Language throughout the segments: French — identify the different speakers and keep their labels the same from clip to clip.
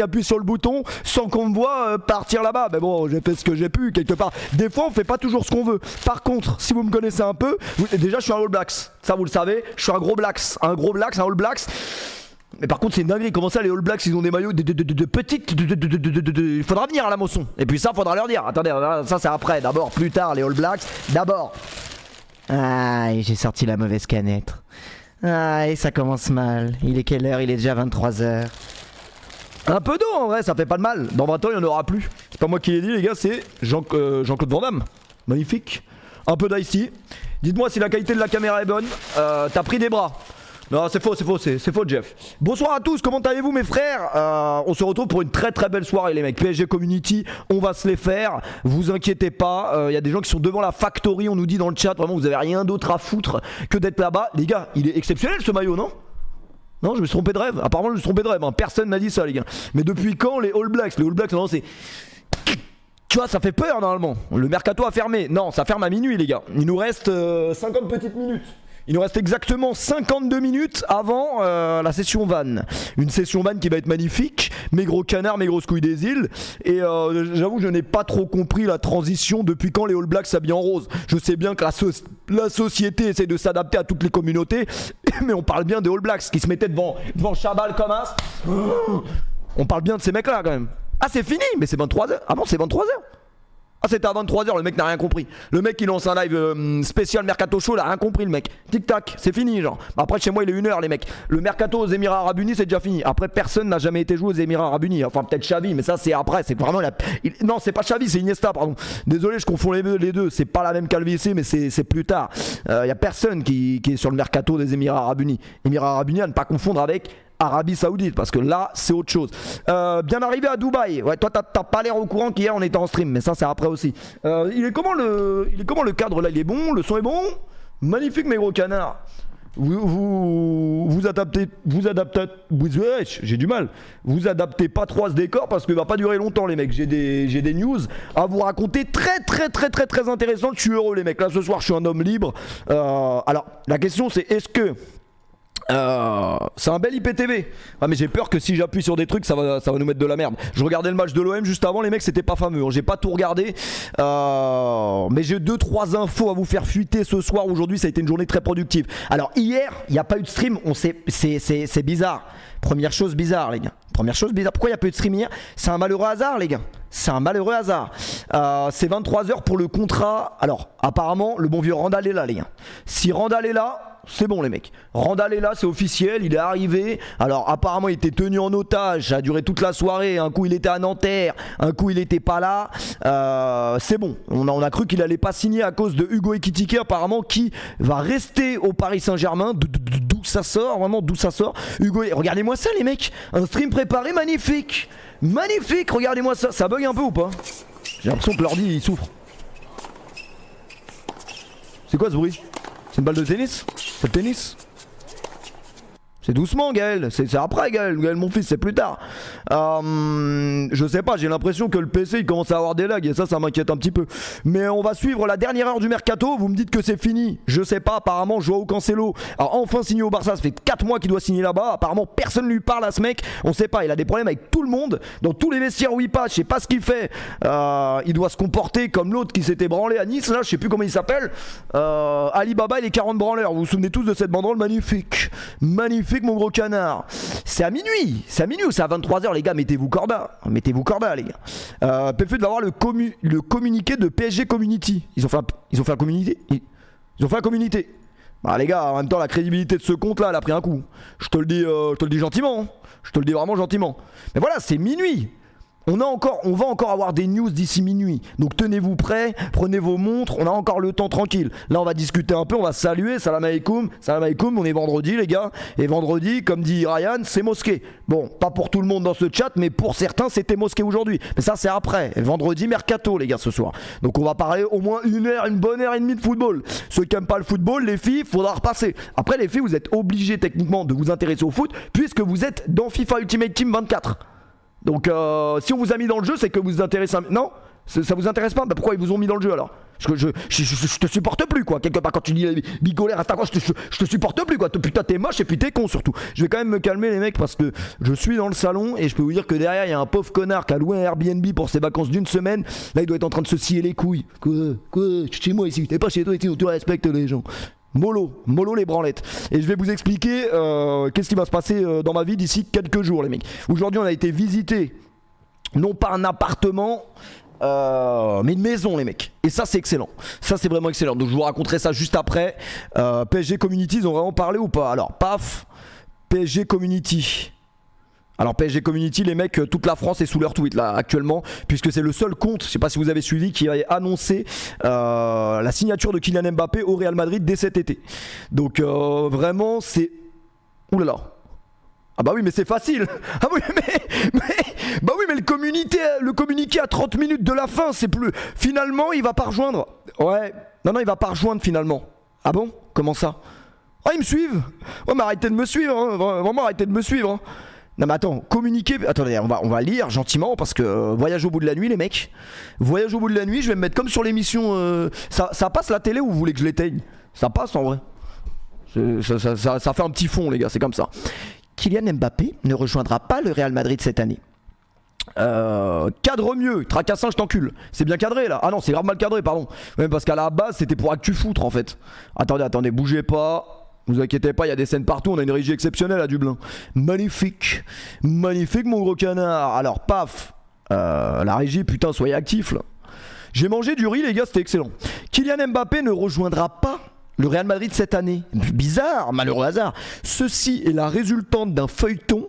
Speaker 1: appuie sur le bouton sans qu'on me voit partir là-bas. Mais bon, j'ai fait ce que j'ai pu quelque part. Des fois, on fait pas toujours ce qu'on veut. Par contre, si vous me connaissez un peu, déjà, je suis un All Blacks. Ça, vous le savez. Je suis un gros Blacks. Un gros Blacks, un All Blacks. Mais par contre, c'est une dinguerie. Comment ça, les All Blacks, ils ont des maillots de petites. Il faudra venir à la Mosson. Et puis ça, faudra leur dire. Attendez, ça, c'est après. D'abord, plus tard, les All Blacks. D'abord. Ah, j'ai sorti la mauvaise canette. Ah, et ça commence mal. Il est quelle heure? Il est déjà 23h. Un peu d'eau en vrai, ça fait pas de mal. Dans 20 ans, il n'y en aura plus. C'est pas moi qui l'ai dit, les gars, c'est Jean-Claude Van Damme. Magnifique. Un peu d'ici. Dites-moi si la qualité de la caméra est bonne. T'as pris des bras. Non, c'est faux, c'est faux, Jeff. Bonsoir à tous, comment allez-vous, mes frères? On se retrouve pour une très très belle soirée, les mecs. PSG Community, on va se les faire. Vous inquiétez pas. Y a des gens qui sont devant la factory, on nous dit dans le chat. Vraiment, vous avez rien d'autre à foutre que d'être là-bas. Les gars, il est exceptionnel ce maillot, non? Non, je me suis trompé de rêve. Apparemment, je me suis trompé de rêve. Hein. Personne n'a dit ça, les gars. Mais depuis quand les All Blacks? Les All Blacks, non, c'est. Tu vois, ça fait peur normalement. Le mercato a fermé. Non, ça ferme à minuit, les gars. Il nous reste 50 petites minutes. Il nous reste exactement 52 minutes avant la session van. Une session van qui va être magnifique. Mes gros canards, mes grosses couilles des îles. Et j'avoue, je n'ai pas trop compris la transition depuis quand les All Blacks s'habillent en rose. Je sais bien que la société essaie de s'adapter à toutes les communautés. Mais on parle bien des All Blacks qui se mettaient devant Chabal comme as. On parle bien de ces mecs là quand même. Ah, c'est fini, mais c'est 23h. Ah bon, c'est 23h. Ah, c'était à 23h, le mec n'a rien compris. Le mec il lance un live spécial Mercato Show, il a rien compris le mec. Tic tac, c'est fini genre. Après chez moi il est 1h les mecs. Le Mercato aux Émirats Arabes Unis c'est déjà fini. Après personne n'a jamais été joué aux Émirats Arabes Unis. Enfin peut-être Xavi, mais ça c'est après. C'est vraiment Non, c'est pas Xavi, c'est Iniesta, pardon. Désolé, je confonds les deux. C'est pas la même calvitie, mais c'est plus tard. Y a personne qui est sur le Mercato des Émirats Arabes Unis. Émirats Arabes Unis à ne pas confondre avec Arabie Saoudite, parce que là c'est autre chose. Bien arrivé à Dubaï. Ouais, toi t'as pas l'air au courant qu'hier on était en stream, mais ça c'est après aussi. Il est comment le cadre là? Il est bon, le son est bon. Magnifique mes gros canards. Vous adaptez. Ouais, j'ai du mal. Vous adaptez pas trop à ce décor parce que va pas durer longtemps les mecs. J'ai des news à vous raconter très intéressantes. Je suis heureux les mecs. Là ce soir je suis un homme libre. Alors la question c'est est-ce que c'est un bel IPTV. Ah mais j'ai peur que si j'appuie sur des trucs ça va nous mettre de la merde. Je regardais le match de l'OM juste avant, les mecs c'était pas fameux. J'ai pas tout regardé mais j'ai 2-3 infos à vous faire fuiter ce soir. Aujourd'hui ça a été une journée très productive. Alors hier il n'y a pas eu de stream. C'est bizarre. Première chose bizarre les gars. Pourquoi il n'y a pas eu de stream hier? C'est un malheureux hasard les gars. C'est 23h pour le contrat. Alors apparemment le bon vieux Randall est là les gars. Si Randall est là, c'est bon les mecs. Randall est là, c'est officiel, il est arrivé. Alors apparemment il était tenu en otage, ça a duré toute la soirée. Un coup il était à Nanterre, un coup il était pas là. C'est bon, on a cru qu'il allait pas signer à cause de Hugo Ekitike apparemment, qui va rester au Paris Saint-Germain. D'où ça sort, vraiment d'où ça sort. Hugo, regardez-moi ça les mecs. Un stream préparé magnifique. Magnifique, regardez-moi ça. Ça bug un peu ou pas? J'ai l'impression que l'ordi il souffre. C'est quoi ce bruit? C'est une balle de tennis? C'est le tennis? C'est doucement Gaël, c'est après Gaël mon fils, c'est plus tard. Je sais pas, j'ai l'impression que le PC il commence à avoir des lags et ça m'inquiète un petit peu. Mais on va suivre la dernière heure du mercato. Vous me dites que c'est fini, je sais pas. Apparemment Joao Cancelo a enfin signé au Barça, ça fait 4 mois qu'il doit signer là-bas. Apparemment personne lui parle à ce mec, on sait pas, il a des problèmes avec tout le monde. Dans tous les vestiaires où il passe, je sais pas ce qu'il fait. Il doit se comporter comme l'autre qui s'était branlé à Nice là, je sais plus comment il s'appelle. Alibaba et les 40 branleurs, vous vous souvenez tous de cette banderole magnifique. Magnifique mon gros canard. C'est à minuit ou c'est à 23h les gars, mettez-vous corda les gars. PFU va avoir le communiqué de PSG Community. Ils ont fait un communiqué. Ils ont fait un communiqué. Bah les gars, en même temps la crédibilité de ce compte là elle a pris un coup. Je te le dis gentiment, hein. Je te le dis vraiment gentiment. Mais voilà, c'est minuit. On va encore avoir des news d'ici minuit. Donc tenez-vous prêts, prenez vos montres, on a encore le temps tranquille. Là on va discuter un peu, on va saluer, salam alaikum, on est vendredi les gars. Et vendredi, comme dit Ryan, c'est mosquée. Bon, pas pour tout le monde dans ce chat, mais pour certains c'était mosquée aujourd'hui. Mais ça c'est après, vendredi mercato les gars ce soir. Donc on va parler au moins une bonne heure et demie de football. Ceux qui aiment pas le football, les filles, faudra repasser. Après les filles, vous êtes obligés techniquement de vous intéresser au foot, puisque vous êtes dans FIFA Ultimate Team 24. Donc si on vous a mis dans le jeu, c'est que vous vous intéressez à... Non? Ça vous intéresse pas? Bah pourquoi ils vous ont mis dans le jeu alors? Je te supporte plus quoi, quelque part quand tu dis bigolaire, je te supporte plus quoi, putain t'es moche et puis t'es con surtout. Je vais quand même me calmer les mecs parce que je suis dans le salon et je peux vous dire que derrière il y a un pauvre connard qui a loué un Airbnb pour ses vacances d'une semaine. Là il doit être en train de se scier les couilles. Quoi, je suis chez moi ici, t'es pas chez toi ici où tu respectes les gens. Mollo les branlettes. Et je vais vous expliquer qu'est-ce qui va se passer dans ma vie d'ici quelques jours les mecs. Aujourd'hui on a été visiter non pas un appartement mais une maison les mecs. Et ça c'est excellent. Ça c'est vraiment excellent. Donc je vous raconterai ça juste après. PSG Community, ils ont vraiment parlé ou pas? Alors paf, PSG Community. Alors PSG Community, les mecs, toute la France est sous leur tweet là actuellement, puisque c'est le seul compte, je sais pas si vous avez suivi, qui a annoncé la signature de Kylian Mbappé au Real Madrid dès cet été. Donc vraiment c'est... Oulala. Ah bah oui mais c'est facile. Ah oui bah oui mais le communiqué à 30 minutes de la fin, c'est plus... Finalement il va pas rejoindre. Ouais. Non il va pas rejoindre finalement. Ah bon? Comment ça? Oh ils me suivent. Ouais mais arrêtez de me suivre hein. Vraiment arrêtez de me suivre hein. Non mais attends, communiquer... Attendez, on va lire gentiment parce que voyage au bout de la nuit les mecs. Voyage au bout de la nuit, je vais me mettre comme sur l'émission... Ça passe la télé ou vous voulez que je l'éteigne? Ça passe en vrai. Ça fait un petit fond les gars, c'est comme ça. Kylian Mbappé ne rejoindra pas le Real Madrid cette année. Cadre mieux, tracassin je t'encule. C'est bien cadré là. Ah non c'est grave mal cadré pardon. Ouais, parce qu'à la base c'était pour actu foutre en fait. Attendez, bougez pas. Vous inquiétez pas, il y a des scènes partout, on a une régie exceptionnelle à Dublin. Magnifique mon gros canard. Alors paf, la régie putain soyez actifs là. J'ai mangé du riz les gars, c'était excellent. Kylian Mbappé ne rejoindra pas le Real Madrid cette année. Bizarre, malheureux hasard. Ceci est la résultante d'un feuilleton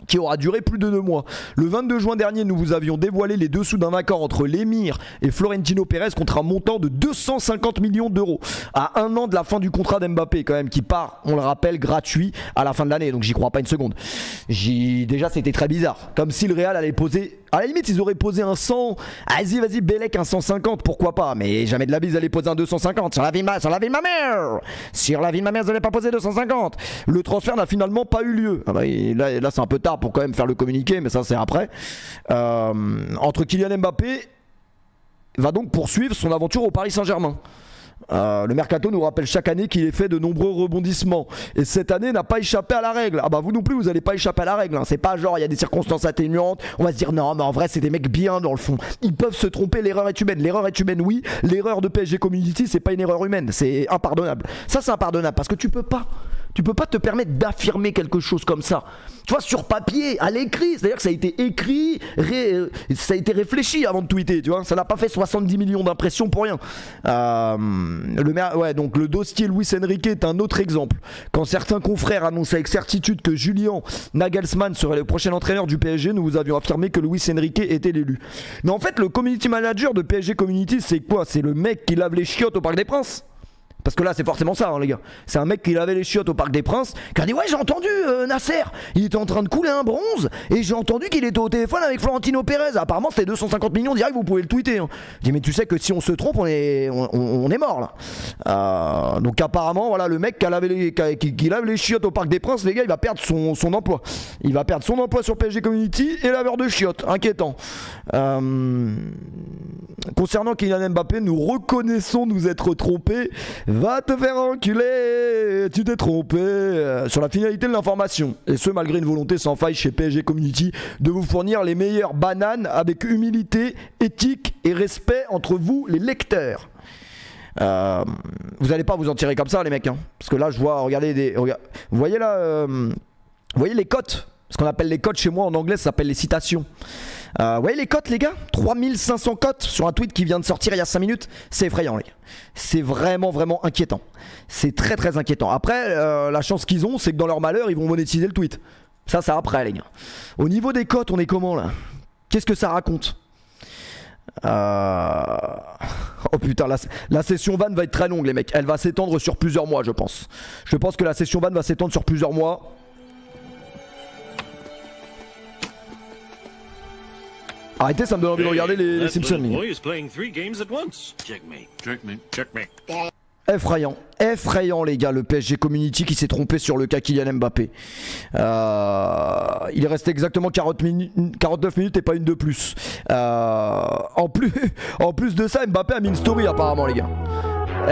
Speaker 1: qui aura duré plus de 2 mois. Le 22 juin dernier, nous vous avions dévoilé les dessous d'un accord entre l'émir et Florentino Pérez contre un montant de 250 millions d'euros. À 1 an de la fin du contrat d'Mbappé quand même, qui part, on le rappelle, gratuit à la fin de l'année. Donc j'y crois pas une seconde. Déjà c'était très bizarre. Comme si le Real allait poser... À la limite ils auraient posé un 100. Vas-y Bélec un 150, pourquoi pas. Mais jamais de la bise ils allaient poser un 250. Sur la vie de ma mère. Sur la vie de ma mère ils n'allaient pas poser 250. Le transfert n'a finalement pas eu lieu. Ah bah, là c'est un peu tard pour quand même faire le communiqué, mais ça c'est après. Entre Kylian Mbappé va donc poursuivre son aventure au Paris Saint-Germain. Le mercato nous rappelle chaque année qu'il est fait de nombreux rebondissements et cette année n'a pas échappé à la règle. Ah bah vous non plus vous allez pas échapper à la règle hein. C'est pas genre il y a des circonstances atténuantes, on va se dire non mais en vrai c'est des mecs bien dans le fond. Ils peuvent se tromper, l'erreur est humaine. L'erreur est humaine oui, l'erreur de PSG Community c'est pas une erreur humaine, c'est impardonnable. Ça c'est impardonnable parce que tu peux pas te permettre d'affirmer quelque chose comme ça. Tu vois, sur papier, à l'écrit, c'est-à-dire que ça a été écrit, ça a été réfléchi avant de tweeter, tu vois. Ça n'a pas fait 70 millions d'impressions pour rien. Donc le dossier Luis Enrique est un autre exemple. Quand certains confrères annonçaient avec certitude que Julian Nagelsmann serait le prochain entraîneur du PSG, nous vous avions affirmé que Luis Enrique était l'élu. Mais en fait, le community manager de PSG Community, c'est quoi? C'est le mec qui lave les chiottes au Parc des Princes. Parce que là c'est forcément ça hein, les gars. C'est un mec qui lavait les chiottes au Parc des Princes qui a dit ouais j'ai entendu Nasser, il était en train de couler un bronze et j'ai entendu qu'il était au téléphone avec Florentino Pérez. Apparemment c'était 250 millions direct, vous pouvez le tweeter hein. Je dis mais tu sais que si on se trompe on est mort là. Donc apparemment voilà le mec qui lave les chiottes au Parc des Princes les gars il va perdre son emploi. Il va perdre son emploi sur PSG Community et laveur de chiottes, inquiétant. Concernant Kylian Mbappé, nous reconnaissons nous être trompés. Va te faire enculer, tu t'es trompé. Sur la finalité de l'information, et ce malgré une volonté sans faille chez PSG Community de vous fournir les meilleures bananes avec humilité, éthique et respect entre vous les lecteurs. Vous allez pas vous en tirer comme ça les mecs hein. Parce que là je vois, regardez vous voyez là, vous voyez les cotes. Ce qu'on appelle les cotes chez moi en anglais ça s'appelle les citations. Vous voyez les cotes les gars, 3500 cotes sur un tweet qui vient de sortir il y a 5 minutes. C'est effrayant les gars. C'est vraiment inquiétant. C'est très inquiétant. Après la chance qu'ils ont c'est que dans leur malheur ils vont monétiser le tweet. Ça après les gars. Au niveau des cotes on est comment là? Qu'est-ce que ça raconte? Oh putain la session van va être très longue les mecs. Elle va s'étendre sur plusieurs mois je pense. Je pense que la session van va s'étendre sur plusieurs mois. Arrêtez, ça me donne envie de regarder les Simpsons. Effrayant, effrayant les gars, le PSG Community qui s'est trompé sur le cas Kylian Mbappé. Il reste exactement 49 minutes et pas une de plus. En plus de ça, Mbappé a mis une story apparemment les gars.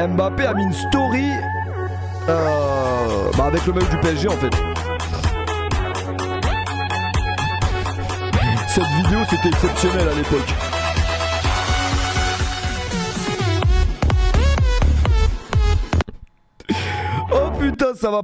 Speaker 1: Mbappé a mis une story avec le maillot du PSG en fait. Cette vidéo c'était exceptionnel à l'époque. Oh putain, ça va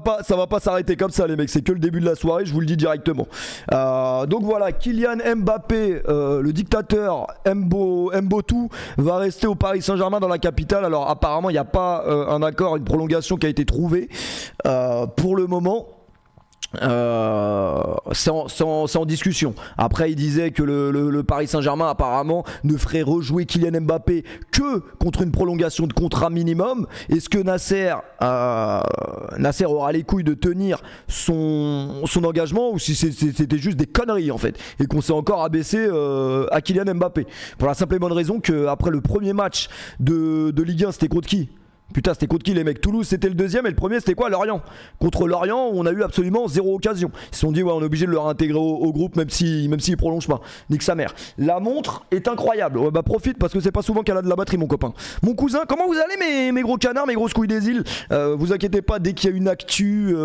Speaker 1: pas s'arrêter comme ça les mecs, c'est que le début de la soirée, je vous le dis directement. Donc voilà, Kylian Mbappé, le dictateur Mbotou va rester au Paris Saint-Germain dans la capitale. Alors apparemment il n'y a pas un accord, une prolongation qui a été trouvée pour le moment. C'est en discussion. Après il disait que le Paris Saint-Germain apparemment ne ferait rejouer Kylian Mbappé que contre une prolongation de contrat minimum. Est-ce que Nasser aura les couilles de tenir son engagement, ou si c'était juste des conneries en fait et qu'on s'est encore abaissé à Kylian Mbappé, pour la simple et bonne raison qu'après le premier match de Ligue 1, c'était contre qui? Putain, c'était contre qui les mecs? Toulouse c'était le deuxième, et le premier c'était quoi? Lorient. Contre Lorient on a eu absolument zéro occasion. Ils se sont dit ouais, on est obligé de le réintégrer au groupe même s'il prolonge pas. Nique sa mère. La montre est incroyable. Ouais, bah profite parce que c'est pas souvent qu'elle a de la batterie mon copain. Mon cousin, comment vous allez mes gros canards, mes grosses couilles des îles? Vous inquiétez pas, dès qu'il y a une actu,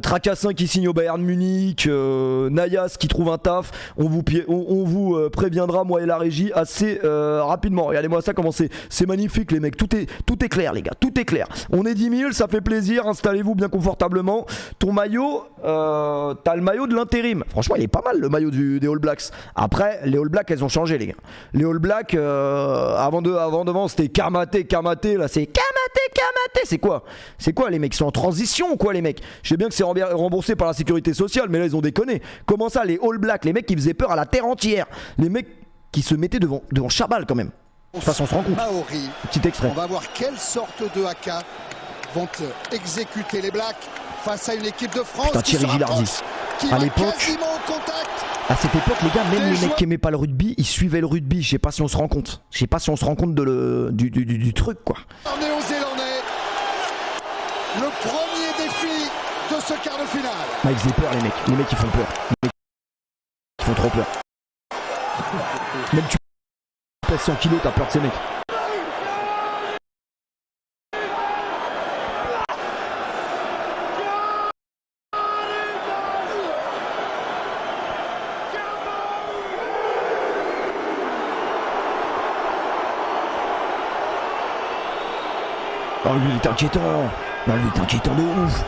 Speaker 1: Tracassin qui signe au Bayern Munich, Nayas qui trouve un taf, on vous préviendra, moi et la régie, assez rapidement. Regardez-moi ça, comment c'est magnifique les mecs. Tout est clair les gars. Tout est clair. On est 10 000, ça fait plaisir. Installez-vous bien confortablement. Ton maillot, t'as le maillot de l'intérim. Franchement, il est pas mal le maillot des All Blacks. Après, les All Blacks, elles ont changé, les gars. Les All Blacks, avant devant, c'était Kamaté. Là, c'est Kamaté. C'est quoi les mecs? Ils sont en transition ou quoi, les mecs? Je sais bien que c'est remboursé par la sécurité sociale, mais là, ils ont déconné. Comment ça, les All Blacks, les mecs qui faisaient peur à la terre entière, les mecs qui se mettaient devant Chabal quand même. De toute façon, on se rend compte.
Speaker 2: Maori.
Speaker 1: Petit extrait.
Speaker 2: On va voir quelle sorte de AK vont exécuter les Blacks face à une équipe de France.
Speaker 1: Putain, Thierry Gilardi. À l'époque, à cette époque, les gars, même les mecs qui aimaient pas le rugby, ils suivaient le rugby. Je sais pas si on se rend compte. Du truc, quoi.
Speaker 2: Néo-Zélandais, le premier défi de ce quart de finale.
Speaker 1: Bah, ils faisaient peur, les mecs. Les mecs, ils font peur. Les mecs, ils font trop peur. Même tu pèses 100 kilos, t'as peur de ces mecs. Oh lui il est inquiétant. Non lui il est inquiétant de ouf.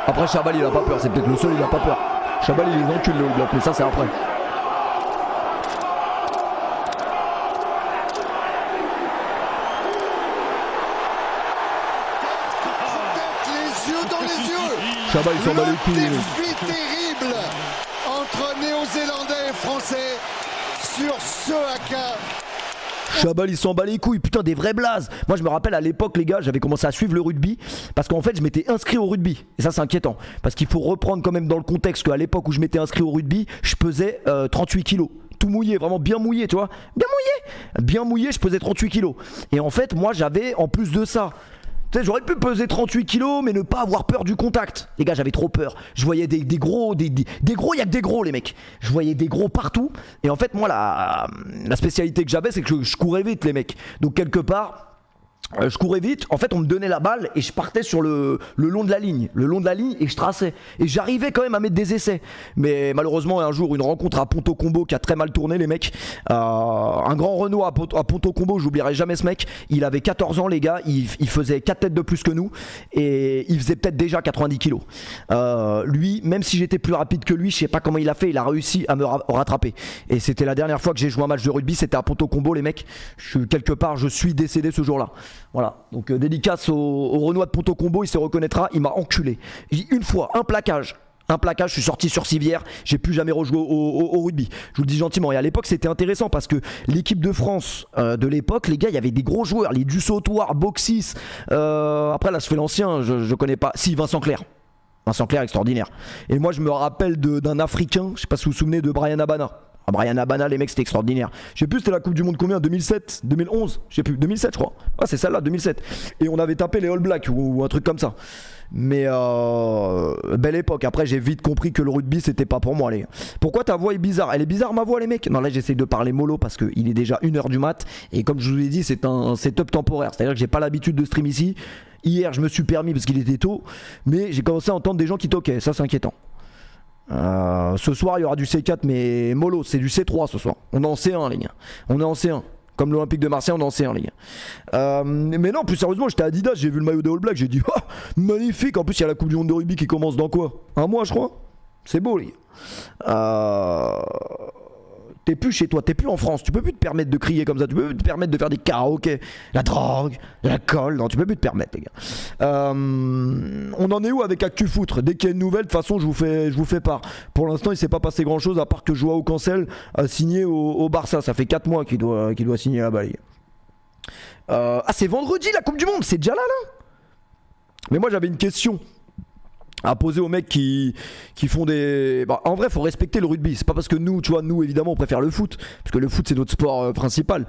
Speaker 1: Après Chabal il a pas peur, c'est peut-être le seul il a pas peur. Chabal il les encule le All Black, mais ça c'est après. Chabal il s'en bat les couilles.
Speaker 2: Défi terrible entre Néo-Zélandais et Français sur ce AK.
Speaker 1: Chabal il s'en bat les couilles, putain des vrais blazes. Moi je me rappelle à l'époque les gars, j'avais commencé à suivre le rugby parce qu'en fait je m'étais inscrit au rugby. Et ça c'est inquiétant parce qu'il faut reprendre quand même dans le contexte qu'à l'époque où je m'étais inscrit au rugby, je pesais 38 kilos. Tout mouillé, vraiment bien mouillé, tu vois. Bien mouillé, je pesais 38 kilos. Et en fait moi j'avais en plus de ça, tu sais, j'aurais pu peser 38 kilos mais ne pas avoir peur du contact. Les gars, j'avais trop peur. Je voyais des gros, il y a que des gros les mecs. Je voyais des gros partout. Et en fait, moi, la spécialité que j'avais, c'est que je courais vite les mecs. Donc quelque part, je courais vite, en fait on me donnait la balle et je partais sur le long de la ligne, et je traçais. Et j'arrivais quand même à mettre des essais. Mais malheureusement un jour une rencontre à Ponto Combo qui a très mal tourné les mecs. Un grand Renault à Ponto Combo, j'oublierai jamais ce mec. Il avait 14 ans les gars, il faisait 4 têtes de plus que nous et il faisait peut-être déjà 90 kilos. Lui, même si j'étais plus rapide que lui, je sais pas comment il a fait, il a réussi à me rattraper. Et c'était la dernière fois que j'ai joué un match de rugby, c'était à Ponto Combo les mecs. Quelque part je suis décédé ce jour-là. Voilà, donc dédicace au Renoir de Ponto Combo, il se reconnaîtra, il m'a enculé. J'ai dit une fois, un plaquage Un plaquage, je suis sorti sur civière, j'ai plus jamais rejoué au rugby. Je vous le dis gentiment. Et à l'époque, c'était intéressant parce que l'équipe de France de l'époque, les gars, il y avait des gros joueurs, les Dussautoir, Boxis. Après, là, je fais l'ancien, je connais pas. Si, Vincent Clerc. Vincent Clerc, extraordinaire. Et moi, je me rappelle d'un Africain, je sais pas si vous vous souvenez de Brian Abana. Brian Abana, les mecs, c'était extraordinaire. Je sais plus, c'était la Coupe du Monde combien, 2007, 2011, je sais plus, 2007 je crois. Ah, c'est celle-là, 2007. Et on avait tapé les All Blacks ou un truc comme ça. Mais belle époque. Après, j'ai vite compris que le rugby, c'était pas pour moi, les gars. Pourquoi ta voix est bizarre? Elle est bizarre, ma voix, les mecs? Non, là, j'essaye de parler mollo parce qu'il est déjà 1h du mat. Et comme je vous l'ai dit, c'est un setup temporaire. C'est-à-dire que j'ai pas l'habitude de stream ici. Hier, je me suis permis parce qu'il était tôt. Mais j'ai commencé à entendre des gens qui toquaient. Ça, c'est inquiétant. Ce soir, il y aura du C4, mais mollo, c'est du C3 ce soir. On est en C1, les gars. On est en C1. Comme l'Olympique de Marseille, on est en C1, les gars. Mais non, plus sérieusement, j'étais à Adidas, j'ai vu le maillot des All Blacks, j'ai dit, oh, magnifique. En plus, il y a la Coupe du Monde de rugby qui commence dans quoi? Un mois, je crois. C'est beau, les gars. T'es plus chez toi, t'es plus en France, tu peux plus te permettre de crier comme ça, tu peux plus te permettre de faire des karaokés, la drogue, l'alcool, non, tu peux plus te permettre, les gars. On en est où avec ActuFoutre? Dès qu'il y a une nouvelle, de toute façon, je vous fais part. Pour l'instant, il s'est pas passé grand chose à part que Joao Cancel a signé au Barça. Ça fait 4 mois qu'il doit signer là-bas, les gars. C'est vendredi la Coupe du Monde, c'est déjà là. Mais moi, j'avais une question à poser aux mecs qui font des... Bah, en vrai, faut respecter le rugby. C'est pas parce que nous, tu vois, nous évidemment on préfère le foot, parce que le foot c'est notre sport principal.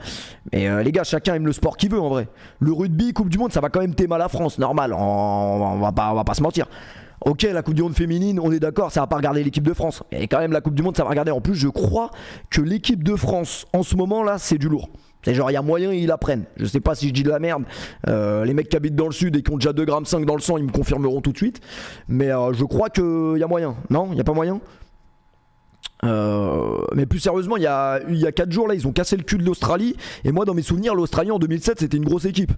Speaker 1: Mais les gars, chacun aime le sport qu'il veut en vrai. Le rugby, Coupe du Monde, ça va quand même téma la France, normal. On va pas se mentir. Ok, la Coupe du Monde féminine, on est d'accord, ça va pas regarder l'équipe de France. Et quand même la Coupe du Monde, ça va regarder. En plus, je crois que l'équipe de France en ce moment là, c'est du lourd. C'est genre, il y a moyen, ils la prennent. Je sais pas si je dis de la merde. Les mecs qui habitent dans le sud et qui ont déjà 2,5 g dans le sang, ils me confirmeront tout de suite. Mais je crois qu'il y a moyen. Non, il n'y a pas moyen. Mais plus sérieusement, il y a 4 jours là, ils ont cassé le cul de l'Australie. Et moi, dans mes souvenirs, l'Australie en 2007, c'était une grosse équipe.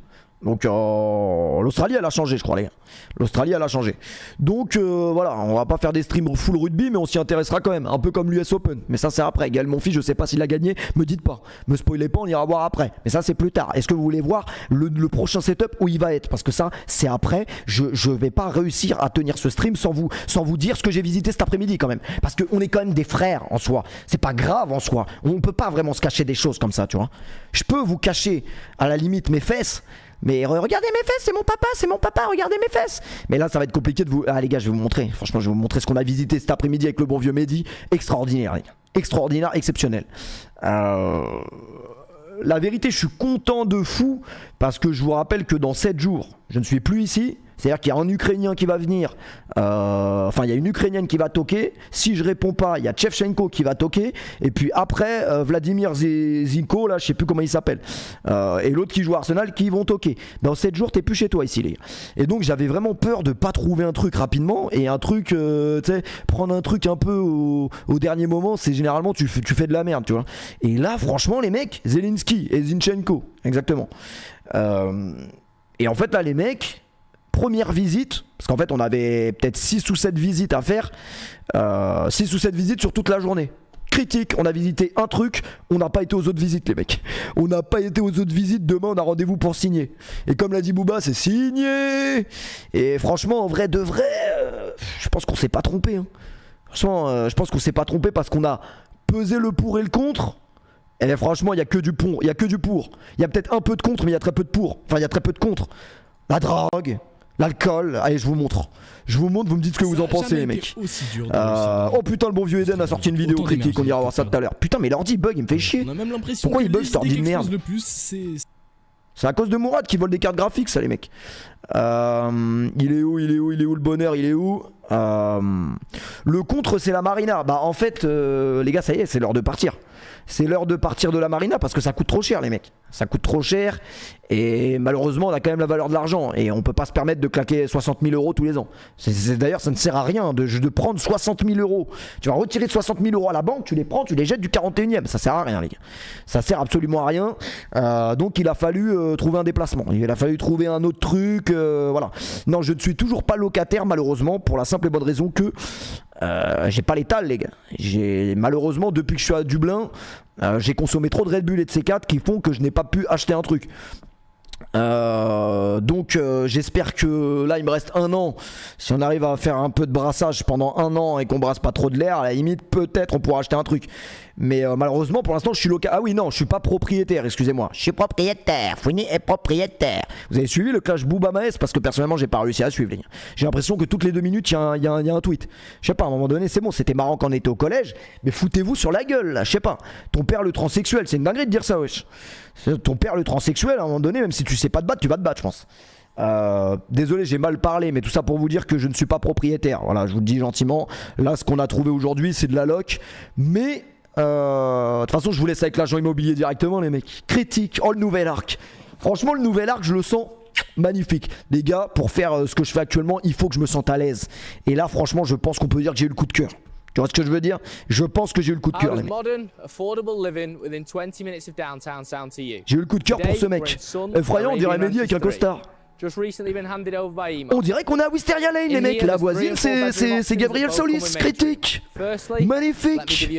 Speaker 1: Donc l'Australie elle a changé, je crois, les gars. L'Australie elle a changé. Donc voilà, on va pas faire des streams full rugby, mais on s'y intéressera quand même. Un peu comme l'US Open. Mais ça c'est après. Gaël Monfils, je sais pas s'il a gagné, me dites pas. Me spoilez pas, on ira voir après. Mais ça c'est plus tard. Est-ce que vous voulez voir le prochain setup où il va être? Parce que ça c'est après. Je vais pas réussir à tenir ce stream sans vous dire ce que j'ai visité cet après-midi quand même. Parce qu'on est quand même des frères en soi. C'est pas grave en soi. On peut pas vraiment se cacher des choses comme ça, tu vois. Je peux vous cacher à la limite mes fesses. Mais regardez mes fesses, c'est mon papa, regardez mes fesses. Mais là ça va être compliqué de vous... Ah les gars, je vais vous montrer. Franchement, je vais vous montrer ce qu'on a visité cet après-midi avec le bon vieux Mehdi. Extraordinaire, les gars. Extraordinaire, exceptionnel. La vérité, je suis content de fou parce que je vous rappelle que dans 7 jours, je ne suis plus ici. C'est-à-dire qu'il y a un Ukrainien qui va venir, il y a une Ukrainienne qui va toquer. Si je réponds pas, il y a Shevchenko qui va toquer. Et puis après, Vladimir Zinko, là, je sais plus comment il s'appelle, et l'autre qui joue à Arsenal, qui vont toquer. Dans 7 jours, t'es plus chez toi ici, les gars. Et donc j'avais vraiment peur de pas trouver un truc rapidement. Et un truc, tu sais, prendre un truc un peu au dernier moment, c'est généralement tu fais de la merde, tu vois. Et là, franchement, les mecs, Zelensky et Zinchenko, exactement. Et en fait, là, les mecs... Première visite, parce qu'en fait on avait peut-être 6 ou 7 visites à faire, 6 ou 7 visites sur toute la journée. Critique, on a visité un truc, on n'a pas été aux autres visites les mecs. On n'a pas été aux autres visites, demain on a rendez-vous pour signer. Et comme l'a dit Booba, c'est signé. Et franchement, en vrai de vrai, je pense qu'on s'est pas trompé. Hein. Franchement, je pense qu'on s'est pas trompé parce qu'on a pesé le pour et le contre. Et franchement, il y a que du pour, il y a que du pour. Il y a peut-être un peu de contre, mais il y a très peu de pour. Enfin, il y a très peu de contre. La drogue. L'alcool, allez je vous montre, vous me dites ce que vous en pensez les mecs. Oh putain le bon vieux Eden a sorti une vidéo critique, on ira voir ça tout à l'heure. Putain mais l'ordi bug, il me fait chier. Pourquoi il bug cet ordi de merde? C'est à cause de Mourad qui vole des cartes graphiques ça les mecs. Il est où le bonheur, il est où? Le contre c'est la Marina. Bah en fait les gars ça y est c'est l'heure de partir. C'est l'heure de partir de la Marina parce que ça coûte trop cher les mecs. Ça coûte trop cher et malheureusement on a quand même la valeur de l'argent et on peut pas se permettre de claquer 60 000 € tous les ans. D'ailleurs ça ne sert à rien de prendre 60 000 €. Tu vas retirer 60 000 € à la banque, tu les prends, tu les jettes du 41e. Ça sert à rien les gars. Ça sert absolument à rien. Donc il a fallu trouver un déplacement. Il a fallu trouver un autre truc. Voilà. Non je ne suis toujours pas locataire malheureusement pour la simple et bonne raison que j'ai pas l'étal les gars. Malheureusement depuis que je suis à Dublin j'ai consommé trop de Red Bull et de C4 qui font que je n'ai pas pu acheter un truc. Donc j'espère que là il me reste un an. Si on arrive à faire un peu de brassage pendant un an et qu'on brasse pas trop de l'air, à la limite peut-être on pourra acheter un truc. Mais malheureusement pour l'instant je suis local. Ah oui non, je suis pas propriétaire, excusez-moi. Je suis propriétaire, Fouini est propriétaire. Vous avez suivi le clash Booba Maes? Parce que personnellement j'ai pas réussi à suivre les gars. J'ai l'impression que toutes les 2 minutes il y a un tweet. Je sais pas, à un moment donné c'est bon, c'était marrant quand on était au collège. Mais foutez-vous sur la gueule là, je sais pas. Ton père le transsexuel, c'est une dinguerie de dire ça wesh. Ton père le transsexuel à un moment donné, même si tu sais pas te battre, tu vas te battre je pense. Désolé j'ai mal parlé, mais tout ça pour vous dire que je ne suis pas propriétaire. Voilà, je vous le dis gentiment. Là ce qu'on a trouvé aujourd'hui c'est de la loc. Mais de toute façon je vous laisse avec l'agent immobilier directement les mecs. Critique, oh le nouvel arc. Franchement le nouvel arc je le sens magnifique. Les gars, pour faire ce que je fais actuellement, il faut que je me sente à l'aise. Et là franchement je pense qu'on peut dire que j'ai eu le coup de cœur. Tu vois ce que je veux dire? Je pense que j'ai eu le coup de cœur. J'ai eu le coup de cœur pour ce mec. Effrayant, on dirait Mehdi avec un costard. On dirait qu'on est à Wisteria Lane les mecs. La voisine c'est Gabriel Solis. Critique. Magnifique.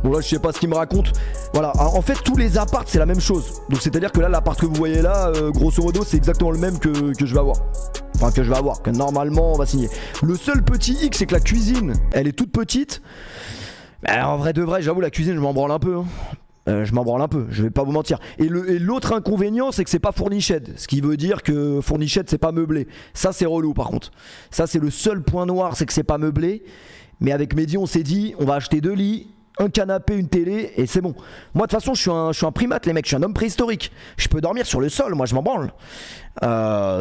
Speaker 1: Bon là je sais pas ce qu'il me raconte. Voilà, en fait tous les apparts c'est la même chose. Donc c'est à dire que là l'appart que vous voyez là, grosso modo c'est exactement le même que je vais avoir. Enfin que je vais avoir, que normalement on va signer. Le seul petit hic c'est que la cuisine elle est toute petite. Mais en vrai de vrai j'avoue la cuisine je m'en branle un peu hein. Je m'en branle un peu, je vais pas vous mentir. Et l'autre inconvénient c'est que c'est pas fourniched. Ce qui veut dire que fourniched c'est pas meublé. Ça c'est relou par contre. Ça c'est le seul point noir, c'est que c'est pas meublé. Mais avec Mehdi on s'est dit on va acheter 2 lits, un canapé, une télé et c'est bon. Moi de toute façon je suis un primate les mecs, je suis un homme préhistorique. Je peux dormir sur le sol, moi je m'en branle.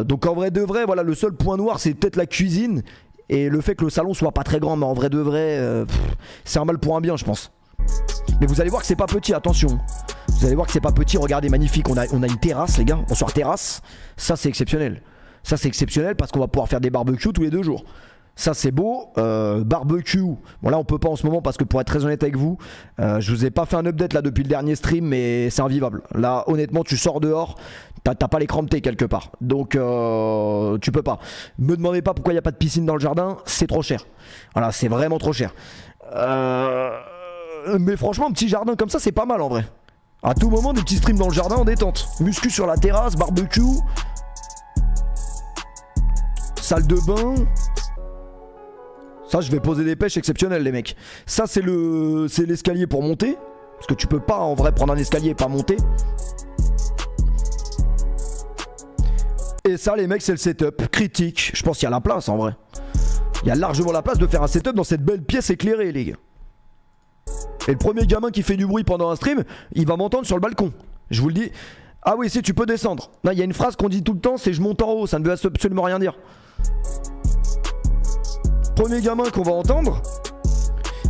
Speaker 1: Donc en vrai de vrai, voilà le seul point noir c'est peut-être la cuisine et le fait que le salon soit pas très grand. Mais en vrai de vrai, c'est un mal pour un bien je pense. Mais vous allez voir que c'est pas petit, attention. Vous allez voir que c'est pas petit, regardez magnifique. On a une terrasse les gars, on sort terrasse. Ça c'est exceptionnel. Ça c'est exceptionnel parce qu'on va pouvoir faire des barbecues tous les 2 jours. Ça c'est beau, barbecue. Bon là on peut pas en ce moment parce que pour être très honnête avec vous, je vous ai pas fait un update là depuis le dernier stream, mais c'est invivable. Là honnêtement tu sors dehors, t'as pas les crampes quelque part. Donc tu peux pas. Me demandez pas pourquoi il y a pas de piscine dans le jardin, c'est trop cher. Voilà, c'est vraiment trop cher. Mais franchement un petit jardin comme ça c'est pas mal en vrai. À tout moment des petits streams dans le jardin en détente. Muscu sur la terrasse, barbecue. Salle de bain. Ça je vais poser des pêches exceptionnelles les mecs. Ça c'est l'escalier pour monter. Parce que tu peux pas en vrai prendre un escalier et pas monter. Et ça les mecs c'est le setup. Critique. Je pense qu'il y a la place en vrai. Il y a largement la place de faire un setup dans cette belle pièce éclairée les gars. Et le premier gamin qui fait du bruit pendant un stream, il va m'entendre sur le balcon. Je vous le dis. Ah oui si tu peux descendre. Non il y a une phrase qu'on dit tout le temps, c'est je monte en haut. Ça ne veut absolument rien dire. Premier gamin qu'on va entendre,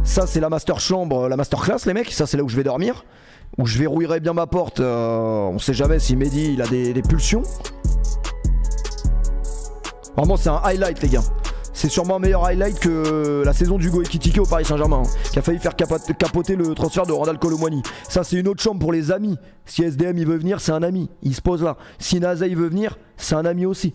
Speaker 1: ça c'est la master chambre, la master class les mecs, ça c'est là où je vais dormir, où je verrouillerai bien ma porte, on sait jamais si Mehdi il a des pulsions. Vraiment c'est un highlight les gars, c'est sûrement un meilleur highlight que la saison d'Hugo Ekitike au Paris Saint-Germain, hein, qui a failli faire capoter le transfert de Randal Colomwani. Ça c'est une autre chambre pour les amis, si SDM il veut venir c'est un ami, il se pose là, si Naza il veut venir c'est un ami aussi.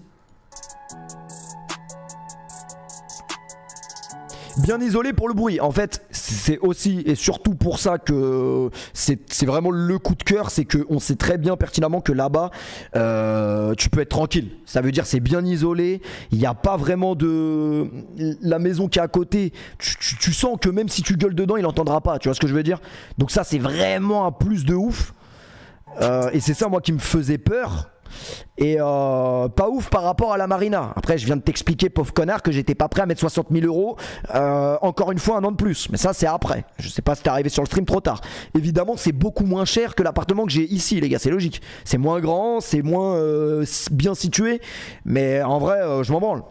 Speaker 1: Bien isolé pour le bruit. En fait, c'est aussi et surtout pour ça que c'est vraiment le coup de cœur. C'est qu'on sait très bien pertinemment que là-bas, tu peux être tranquille. Ça veut dire c'est bien isolé. Il n'y a pas vraiment de... La maison qui est à côté, tu sens que même si tu gueules dedans, il n'entendra pas. Tu vois ce que je veux dire? Donc ça, c'est vraiment un plus de ouf. Et c'est ça, moi, qui me faisait peur. Et pas ouf par rapport à la marina. Après je viens de t'expliquer pauvre connard que j'étais pas prêt à mettre 60 000 euros encore une fois un an de plus. Mais ça c'est après. Je sais pas si t'es arrivé sur le stream trop tard. Évidemment c'est beaucoup moins cher que l'appartement que j'ai ici les gars. C'est logique. C'est moins grand, c'est moins bien situé. Mais en vrai je m'en branle.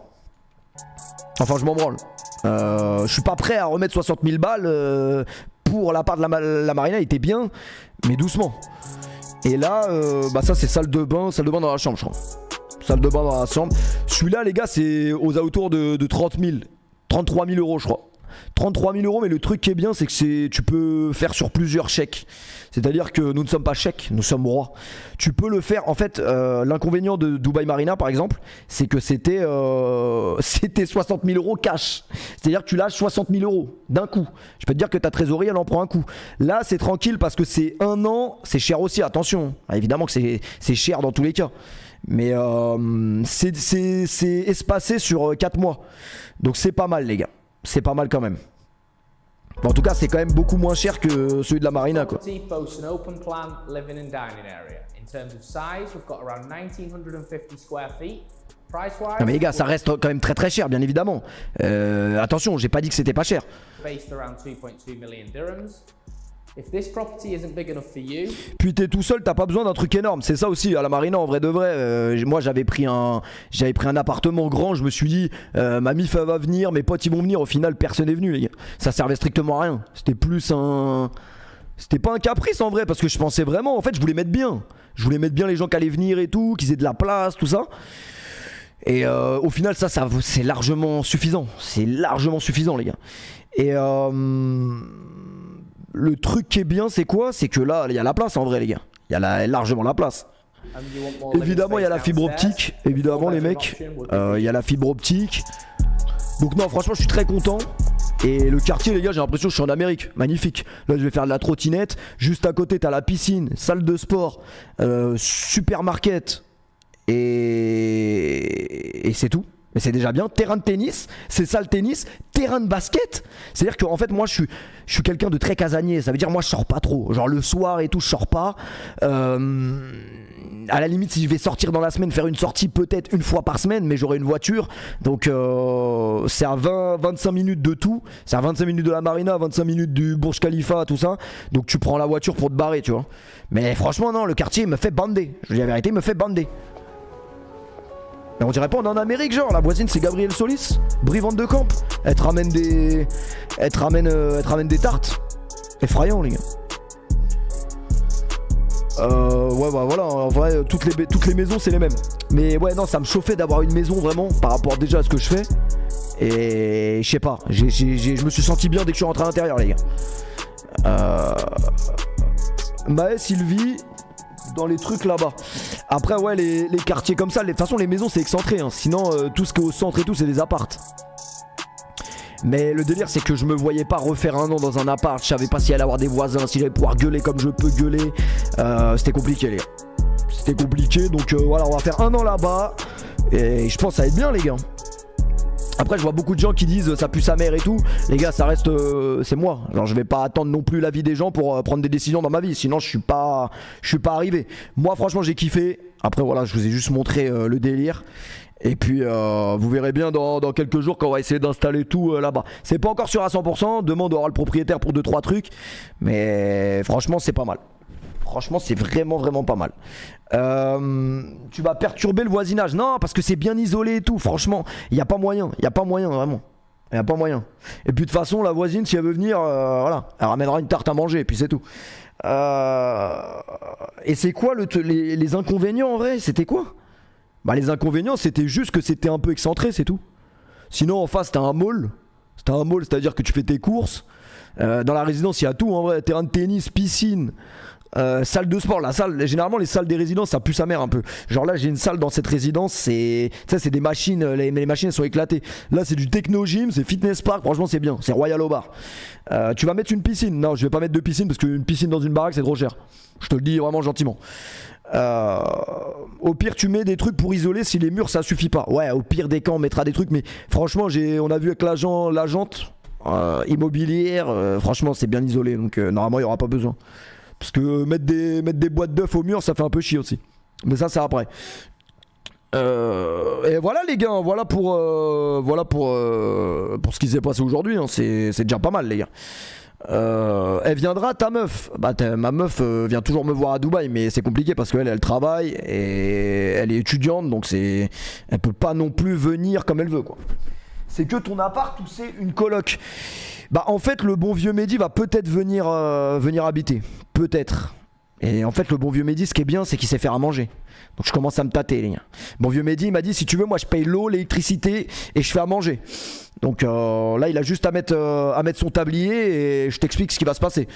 Speaker 1: Enfin je m'en branle. Je suis pas prêt à remettre 60 000 balles pour l'appart de la marina. Il était bien mais doucement. Et là, bah ça c'est salle de bain dans la chambre je crois. Salle de bain dans la chambre. Celui-là les gars c'est aux alentours de 30 000, 33 000 euros je crois. 33 000 euros, mais le truc qui est bien, c'est que tu peux faire sur plusieurs chèques. C'est-à-dire que nous ne sommes pas chèques, nous sommes rois. Tu peux le faire. En fait, l'inconvénient de Dubai Marina, par exemple, c'est que c'était 60 000 euros cash. C'est-à-dire que tu lâches 60 000 euros d'un coup. Je peux te dire que ta trésorerie, elle en prend un coup. Là, c'est tranquille parce que c'est un an. C'est cher aussi, attention. Évidemment que c'est cher dans tous les cas. Mais c'est espacé sur 4 mois. Donc c'est pas mal, les gars. C'est pas mal quand même. Bon, en tout cas, c'est quand même beaucoup moins cher que celui de la Marina, quoi. Non mais les gars, ça reste quand même très cher, bien évidemment. Attention, j'ai pas dit que c'était pas cher. Puis t'es tout seul, t'as pas besoin d'un truc énorme. C'est ça aussi à la Marina, en vrai de vrai. Moi j'avais pris un appartement grand. Je me suis dit ma mif elle va venir, mes potes ils vont venir. Au final personne n'est venu, les gars. Ça servait strictement à rien. C'était pas un caprice en vrai, parce que je pensais vraiment, en fait je voulais mettre bien les gens qui allaient venir et tout, qu'ils aient de la place, tout ça. Et au final ça c'est largement suffisant. C'est largement suffisant, les gars. Et le truc qui est bien, c'est quoi? C'est que là, il y a la place en vrai, les gars. Il y a largement la place. Évidemment, il y a la fibre optique. Évidemment, les mecs. Il y a la fibre optique. Donc non, franchement, je suis très content. Et le quartier, les gars, j'ai l'impression que je suis en Amérique. Magnifique. Là, je vais faire de la trottinette. Juste à côté, t'as la piscine, salle de sport, supermarket. Et c'est tout. Mais c'est déjà bien. Terrain de tennis, c'est ça le tennis. Terrain de basket. C'est-à-dire qu'en fait, moi, je suis quelqu'un de très casanier. Ça veut dire, moi, je sors pas trop. Genre le soir et tout, je sors pas. À la limite, si je vais sortir dans la semaine, faire une sortie peut-être une fois par semaine, mais j'aurai une voiture. Donc, c'est à 25 minutes de tout. C'est à 25 minutes de la Marina, 25 minutes du Burj Khalifa, tout ça. Donc, tu prends la voiture pour te barrer, tu vois. Mais franchement, non, le quartier me fait bander. Je dis la vérité, il me fait bander. Mais on dirait pas on est en Amérique, genre la voisine c'est Gabriel Solis, Brie Van de Camp. Elle te ramène des tartes. Effrayant, les gars. Ouais bah voilà, en vrai toutes les maisons c'est les mêmes. Mais ouais non, ça me chauffait d'avoir une maison vraiment par rapport déjà à ce que je fais. Et je sais pas, je me suis senti bien dès que je suis rentré à l'intérieur, les gars. Maë, Sylvie, dans les trucs là-bas. Après ouais, les quartiers comme ça, de toute façon les maisons c'est excentré, hein. Sinon tout ce qui est au centre et tout c'est des appartes. Mais le délire c'est que je me voyais pas refaire un an dans un appart. Je savais pas s'il allait avoir des voisins, si j'allais pouvoir gueuler comme je peux gueuler. C'était compliqué, les gars. C'était compliqué, donc voilà, on va faire un an là-bas. Et je pense que ça va être bien, les gars. Après je vois beaucoup de gens qui disent ça pue sa mère et tout. Les gars, ça reste c'est moi. Genre je vais pas attendre non plus l'avis des gens pour prendre des décisions dans ma vie. Sinon je suis pas arrivé. Moi franchement j'ai kiffé. Après voilà, je vous ai juste montré le délire. Et puis vous verrez bien dans quelques jours quand on va essayer d'installer tout là-bas. C'est pas encore sûr à 100%. Demain on doit avoir le propriétaire pour 2-3 trucs. Mais franchement c'est pas mal. Franchement c'est vraiment pas mal. Tu vas perturber le voisinage. Non, parce que c'est bien isolé et tout. Franchement il n'y a pas moyen vraiment. Il n'y a pas moyen. Et puis de toute façon la voisine si elle veut venir voilà, elle ramènera une tarte à manger et puis c'est tout. Et c'est quoi les inconvénients en vrai? C'était quoi? Bah les inconvénients c'était juste que c'était un peu excentré, c'est tout. Sinon en face t'as un mall. C'était un mall, c'est à dire que tu fais tes courses. Dans la résidence il y a tout en vrai. Terrain de tennis, piscine, salle de sport. La salle, généralement les salles des résidences ça pue sa mère un peu. Genre là j'ai une salle dans cette résidence, c'est des machines, les machines sont éclatées. Là c'est du techno gym, c'est fitness park, franchement c'est bien, c'est Royal au bar. Tu vas mettre une piscine? Non, je vais pas mettre de piscine parce qu'une piscine dans une baraque c'est trop cher. Je te le dis vraiment gentiment. Au pire tu mets des trucs pour isoler si les murs ça suffit pas. Ouais, au pire des cas on mettra des trucs, mais franchement on a vu avec l'agente immobilière, franchement c'est bien isolé, donc normalement il y aura pas besoin. Parce que mettre des boîtes d'œufs au mur ça fait un peu chier aussi. Mais ça c'est après. Et voilà les gars, voilà pour ce qui s'est passé aujourd'hui, hein. C'est déjà pas mal les gars. Elle viendra ta meuf? Bah ma meuf vient toujours me voir à Dubaï, mais c'est compliqué parce qu'elle travaille et elle est étudiante, donc elle peut pas non plus venir comme elle veut quoi. C'est que ton appart ou c'est une coloc? Bah en fait le bon vieux Mehdi va peut-être venir habiter, peut-être. Et en fait le bon vieux Mehdi, ce qui est bien, c'est qu'il sait faire à manger. Donc je commence à me tâter les gars. Bon vieux Mehdi il m'a dit si tu veux moi je paye l'eau, l'électricité et je fais à manger. Donc là il a juste à mettre son tablier et je t'explique ce qui va se passer.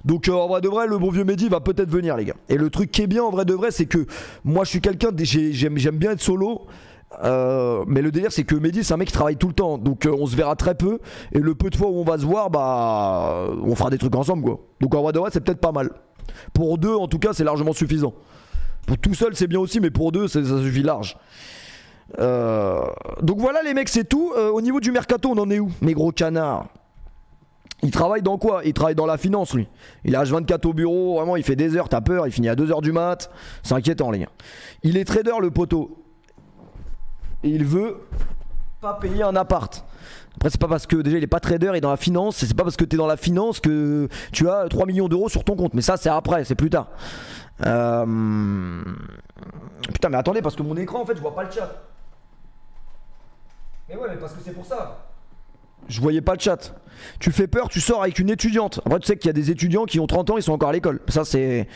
Speaker 1: Donc en vrai de vrai le bon vieux Mehdi va peut-être venir les gars. Et le truc qui est bien en vrai de vrai c'est que moi je suis quelqu'un, j'aime bien être solo. Mais le délire c'est que Mehdi c'est un mec qui travaille tout le temps. Donc on se verra très peu. Et le peu de fois où on va se voir bah on fera des trucs ensemble quoi. Donc en vrai de vrai c'est peut-être pas mal. Pour deux en tout cas c'est largement suffisant. Pour tout seul c'est bien aussi mais pour deux ça suffit large. Donc voilà les mecs c'est tout. Au niveau du mercato on en est où mes gros canards? Il travaille dans quoi? Il travaille dans la finance lui. Il est H24 au bureau, vraiment il fait des heures, t'as peur, il finit à 2h du mat. C'est inquiétant les gars. Il est trader le poteau. Et il veut pas payer un appart. Après c'est pas parce que déjà il est pas trader, il est dans la finance. C'est pas parce que t'es dans la finance que tu as 3 millions d'euros sur ton compte. Mais ça c'est après, c'est plus tard. Putain mais attendez parce que mon écran en fait je vois pas le chat. Mais ouais mais parce que c'est pour ça. Je voyais pas le chat. Tu fais peur, tu sors avec une étudiante. Après tu sais qu'il y a des étudiants qui ont 30 ans, ils sont encore à l'école. Ça c'est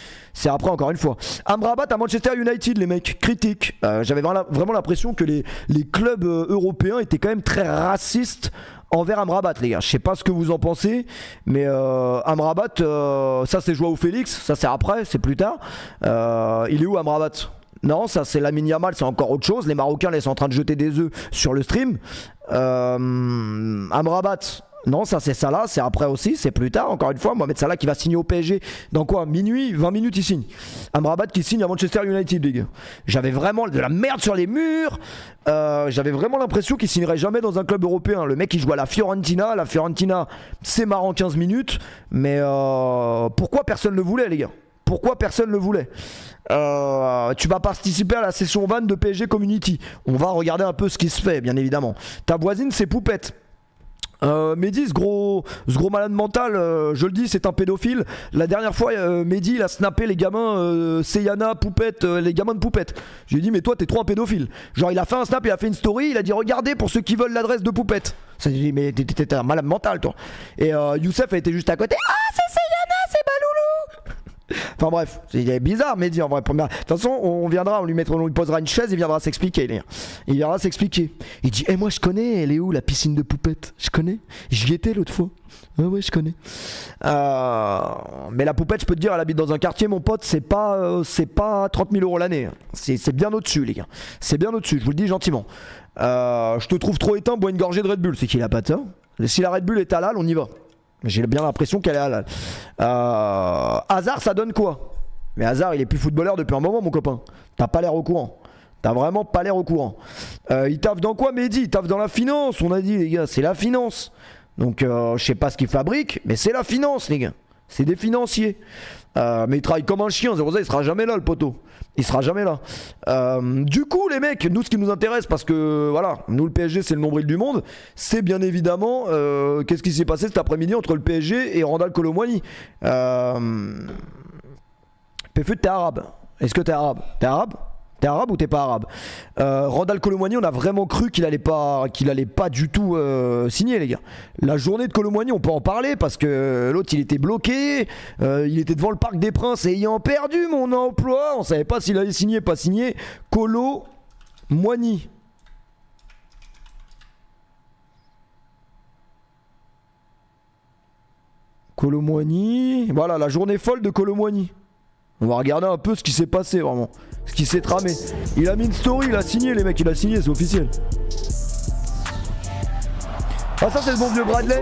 Speaker 1: après encore une fois. Amrabat à Manchester United les mecs, critique. J'avais vraiment l'impression que les clubs européens étaient quand même très racistes envers Amrabat les gars. Je sais pas ce que vous en pensez. Mais Amrabat, ça c'est Joao Félix. Ça c'est après, c'est plus tard. Il est où Amrabat? Non, ça c'est Lamine Yamal, c'est encore autre chose. Les Marocains là ils sont en train de jeter des œufs sur le stream. Amrabat, non ça c'est Salah, c'est après aussi, c'est plus tard encore une fois. Mohamed Salah qui va signer au PSG dans quoi? Minuit, 20 minutes il signe. Amrabat qui signe à Manchester United les gars. J'avais vraiment de la merde sur les murs. J'avais vraiment l'impression qu'il signerait jamais dans un club européen. Le mec il joue à la Fiorentina c'est marrant 15 minutes. Mais pourquoi personne ne le voulait les gars? Pourquoi personne ne le voulait? Tu vas participer à la session van de PSG Community. On va regarder un peu ce qui se fait, bien évidemment. Ta voisine, c'est Poupette. Mehdi, ce gros malade mental, je le dis, c'est un pédophile. La dernière fois, Mehdi, il a snappé les gamins Seyana, Poupette, les gamins de Poupette. Je lui ai dit, mais toi, t'es trop un pédophile. Genre, il a fait un snap, il a fait une story, il a dit, regardez pour ceux qui veulent l'adresse de Poupette. Ça, j'ai dit, mais t'es un malade mental, toi. Et Youssef a été juste à côté. Ah, c'est Seyana, c'est Baloulou. Enfin bref, c'est bizarre Mehdi en vrai. De toute façon on viendra, on lui posera une chaise, il viendra s'expliquer. Il viendra s'expliquer. Il dit moi je connais, elle est où la piscine de Poupette? Je connais, j'y étais l'autre fois. Ouais je connais. Mais la Poupette je peux te dire elle habite dans un quartier mon pote, c'est pas 30 000 euros l'année. C'est bien au-dessus les gars. C'est bien au-dessus, je vous le dis gentiment. Je te trouve trop éteint, bois une gorgée de Red Bull. C'est qu'il a pas tort. Si la Red Bull est halal on y va. J'ai bien l'impression qu'elle est halal. Hazard ça donne quoi? Mais Hazard il est plus footballeur depuis un moment mon copain. T'as pas l'air au courant. T'as vraiment pas l'air au courant. Il taffe dans quoi Mehdi? Il taffe dans la finance, on a dit les gars, c'est la finance. Donc je sais pas ce qu'il fabrique, mais c'est la finance les gars. C'est des financiers. Mais il travaille comme un chien, c'est pour ça il sera jamais là le poteau. Il sera jamais là. Du coup les mecs, nous ce qui nous intéresse, parce que voilà, nous le PSG c'est le nombril du monde, c'est bien évidemment qu'est-ce qui s'est passé cet après-midi entre le PSG et Randal Kolo Muani. Pefut, t'es arabe. Est-ce que t'es arabe? T'es arabe? T'es arabe ou t'es pas arabe? Randal Kolo Muani, on a vraiment cru qu'il allait pas du tout signer les gars. La journée de Kolo Muani, on peut en parler parce que l'autre il était bloqué, il était devant le Parc des Princes et ayant perdu mon emploi, on savait pas s'il allait signer pas signer. Kolo Muani. Kolo Muani, voilà la journée folle de Kolo Muani. On va regarder un peu ce qui s'est passé vraiment. Ce qui s'est tramé. Il a mis une story, il a signé les mecs, il a signé, c'est officiel. Ah ça c'est le bon vieux Bradley.